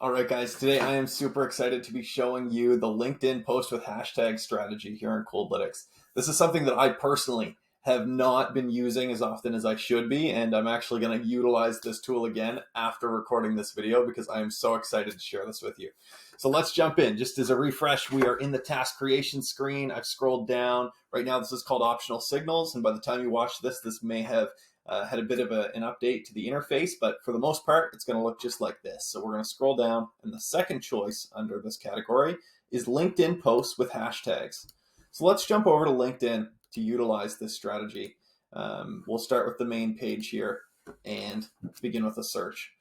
All right, guys, today I am super excited to be showing you the LinkedIn post with hashtag strategy here in Coldlytics. This is something that I personally have not been using as often as I should be, and I'm actually going to utilize this tool again after recording this video because I am so excited to share this with you. So let's jump in. Just as a refresh, we are in the task creation screen. I've scrolled down. Right now, this is called optional signals, and by the time you watch this, this may have had a bit of an update to the interface, but for the most part, it's going to look just like this. So we're going to scroll down, and the second choice under this category is LinkedIn posts with hashtags. So let's jump over to LinkedIn to utilize this strategy. We'll start with the main page here and begin with a search.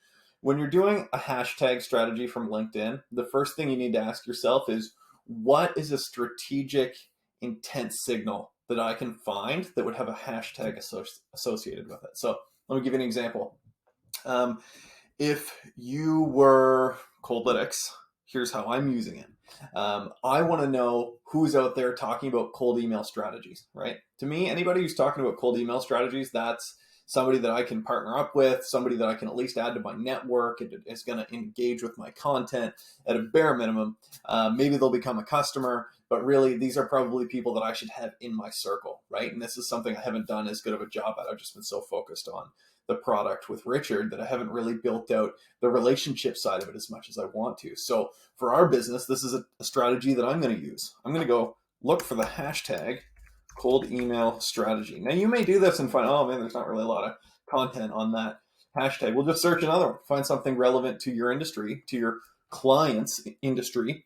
When you're doing a hashtag strategy from LinkedIn, the first thing you need to ask yourself is, what is a strategic intent signal that I can find that would have a hashtag associated with it? So let me give you an example. If you were Coldlytics, here's how I'm using it. I want to know who's out there talking about cold email strategies, right? To me, anybody who's talking about cold email strategies, that's somebody that I can partner up with, somebody that I can at least add to my network. It is going to engage with my content at a bare minimum. Maybe they'll become a customer, but really these are probably people that I should have in my circle, right? And this is something I haven't done as good of a job at. I've just been so focused on the product with Richard that I haven't really built out the relationship side of it as much as I want to. So for our business, this is a strategy that I'm going to use. I'm going to go look for the hashtag cold email strategy. Now you may do this and find, oh man, there's not really a lot of content on that hashtag. We'll just search another one, find something relevant to your industry, to your client's industry.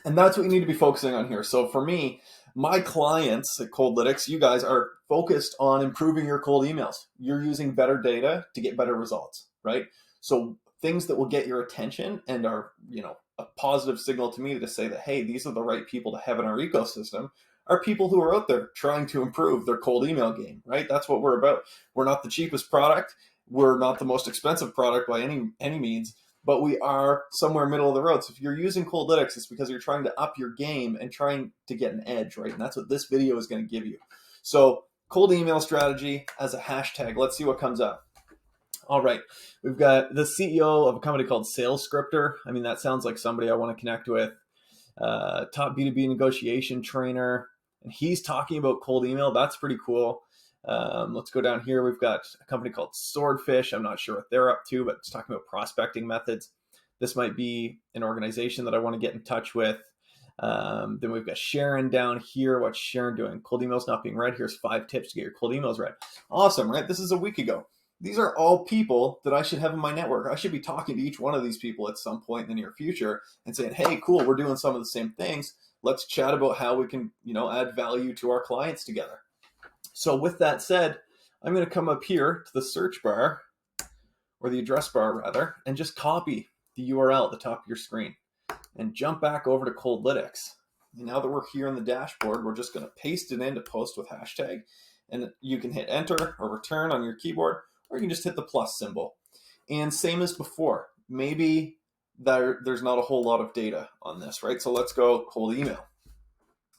And that's what you need to be focusing on here. So for me, my clients at Coldlytics, you guys are focused on improving your cold emails. You're using better data to get better results, right? So things that will get your attention and are, a positive signal to me to say that, hey, these are the right people to have in our ecosystem are people who are out there trying to improve their cold email game, right? That's what we're about. We're not the cheapest product. We're not the most expensive product by any means, but we are somewhere middle of the road. So if you're using Coldlytics, it's because you're trying to up your game and trying to get an edge, right? And that's what this video is going to give you. So cold email strategy as a hashtag. Let's see what comes up. All right, we've got the CEO of a company called Sales Scripter. I mean, that sounds like somebody I want to connect with. Top B2B negotiation trainer, and he's talking about cold email. That's pretty cool. Let's go down here. We've got a company called Swordfish. I'm not sure what they're up to, but it's talking about prospecting methods. This might be an organization that I want to get in touch with. Then we've got Sharon down here. What's Sharon doing? Cold emails not being read. Here's 5 tips to get your cold emails read. Awesome, right? This is a week ago. These are all people that I should have in my network. I should be talking to each one of these people at some point in the near future and saying, hey, cool, we're doing some of the same things. Let's chat about how we can, add value to our clients together. So with that said, I'm going to come up here to the search bar, or the address bar rather, and just copy the URL at the top of your screen and jump back over to Coldlytics. And now that we're here on the dashboard, we're just going to paste it into post with hashtag, and you can hit enter or return on your keyboard, or you can just hit the plus symbol. And same as before, maybe there's not a whole lot of data on this, right? So let's go cold email.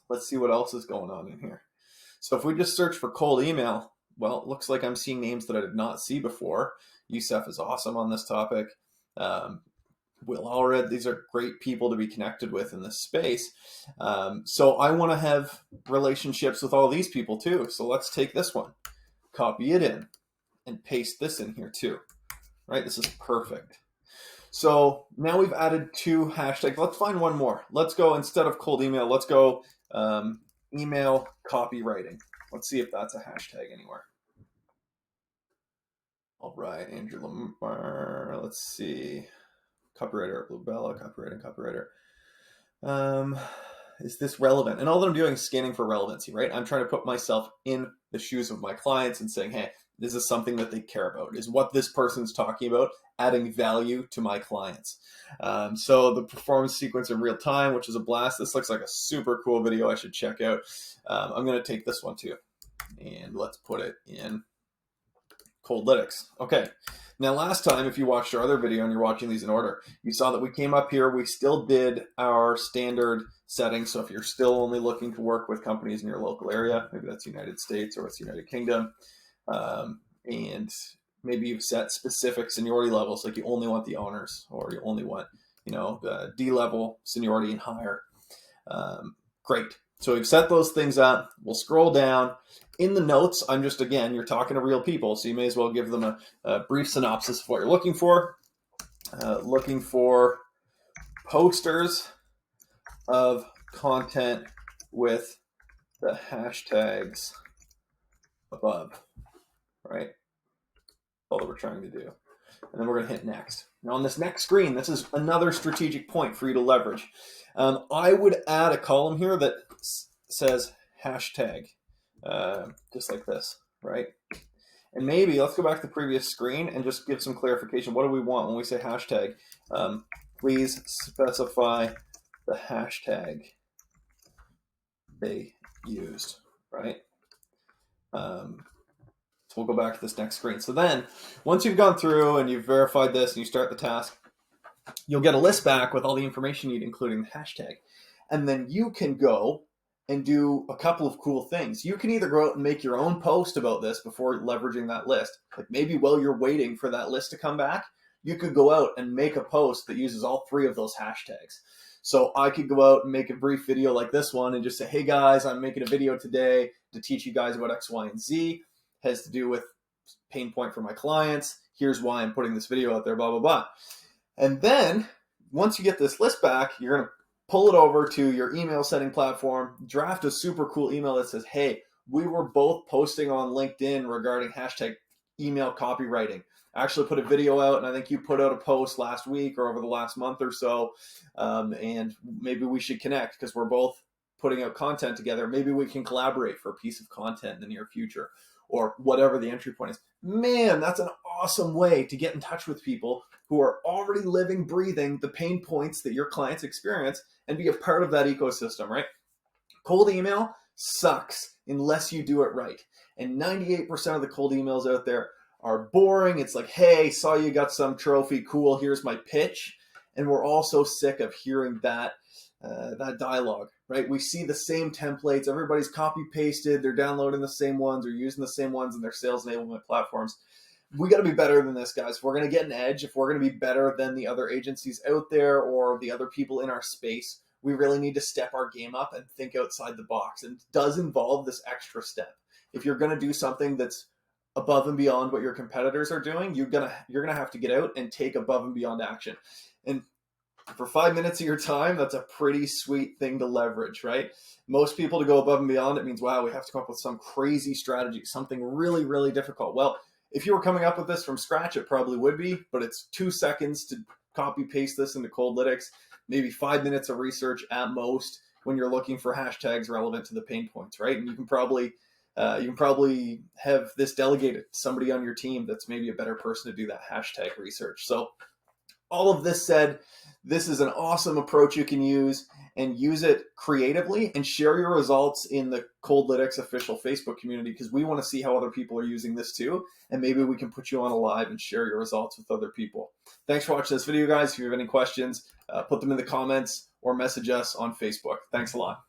Let's see what else is going on in here. So if we just search for cold email, well, it looks like I'm seeing names that I did not see before. Youssef is awesome on this topic. Will Allred, these are great people to be connected with in this space. So I want to have relationships with all these people too. So let's take this one, copy it in, and paste this in here too, right? This is perfect. So now we've added 2 hashtags. Let's find one more. Let's go, instead of cold email, let's go email copywriting. Let's see if that's a hashtag anywhere. All right, Andrew Lamar. Let's see. Copywriter, Bluebella, copywriter. Is this relevant? And all that I'm doing is scanning for relevancy, right? I'm trying to put myself in the shoes of my clients and saying, hey, this is something that they care about. Is what this person's talking about adding value to my clients? So the performance sequence in real time, which is a blast. This looks like a super cool video I should check out. I'm going to take this one too, and let's put it in Coldlytics. Okay. Now, last time, if you watched our other video and you're watching these in order, you saw that we came up here. We still did our standard settings. So if you're still only looking to work with companies in your local area, maybe that's United States or it's United Kingdom, and maybe you've set specific seniority levels, like you only want the owners or you only want D-level, seniority, and higher. Great. So we've set those things up. We'll scroll down. In the notes, you're talking to real people, so you may as well give them a brief synopsis of what you're looking for. Looking for posters of content with the hashtags above, right? All that we're trying to do. And then we're going to hit next. Now on this next screen, this is another strategic point for you to leverage. I would add a column here that says hashtag, just like this, right? And maybe let's go back to the previous screen and just give some clarification. What do we want when we say hashtag? Please specify the hashtag they used, right? So we'll go back to this next screen. So then once you've gone through and you've verified this and you start the task, you'll get a list back with all the information you need, including the hashtag. And then you can go and do a couple of cool things. You can either go out and make your own post about this before leveraging that list. Like maybe while you're waiting for that list to come back, you could go out and make a post that uses all three of those hashtags. So I could go out and make a brief video like this one and just say, hey guys, I'm making a video today to teach you guys about X, Y, and Z. It has to do with pain point for my clients. Here's why I'm putting this video out there, blah, blah, blah. And then once you get this list back, you're going to pull it over to your email setting platform, draft a super cool email that says, hey, we were both posting on LinkedIn regarding hashtag email copywriting. I actually put a video out, and I think you put out a post last week or over the last month or so, and maybe we should connect because we're both putting out content together. Maybe we can collaborate for a piece of content in the near future, or whatever the entry point is. Man, that's an awesome way to get in touch with people who are already living, breathing the pain points that your clients experience and be a part of that ecosystem, right? Cold email sucks unless you do it right. And 98% of the cold emails out there are boring. It's like, hey, saw you got some trophy, cool, here's my pitch. And we're all so sick of hearing that dialogue, right? We see the same templates. Everybody's copy pasted. They're downloading the same ones or using the same ones in their sales enablement platforms. We got to be better than this, guys. If we're going to get an edge, if we're going to be better than the other agencies out there or the other people in our space, we really need to step our game up and think outside the box. And it does involve this extra step. If you're going to do something that's above and beyond what your competitors are doing, you're gonna have to get out and take above and beyond action. And for 5 minutes of your time, that's a pretty sweet thing to leverage, right? Most people, to go above and beyond, it means, wow, we have to come up with some crazy strategy, something really, really difficult. Well, if you were coming up with this from scratch, it probably would be, but it's 2 seconds to copy paste this into Coldlytics, maybe 5 minutes of research at most when you're looking for hashtags relevant to the pain points, right? And you can probably have this delegated to somebody on your team that's maybe a better person to do that hashtag research. So all of this said, this is an awesome approach you can use, and use it creatively and share your results in the Coldlytics official Facebook community, because we want to see how other people are using this too. And maybe we can put you on a live and share your results with other people. Thanks for watching this video, guys. If you have any questions, put them in the comments or message us on Facebook. Thanks a lot.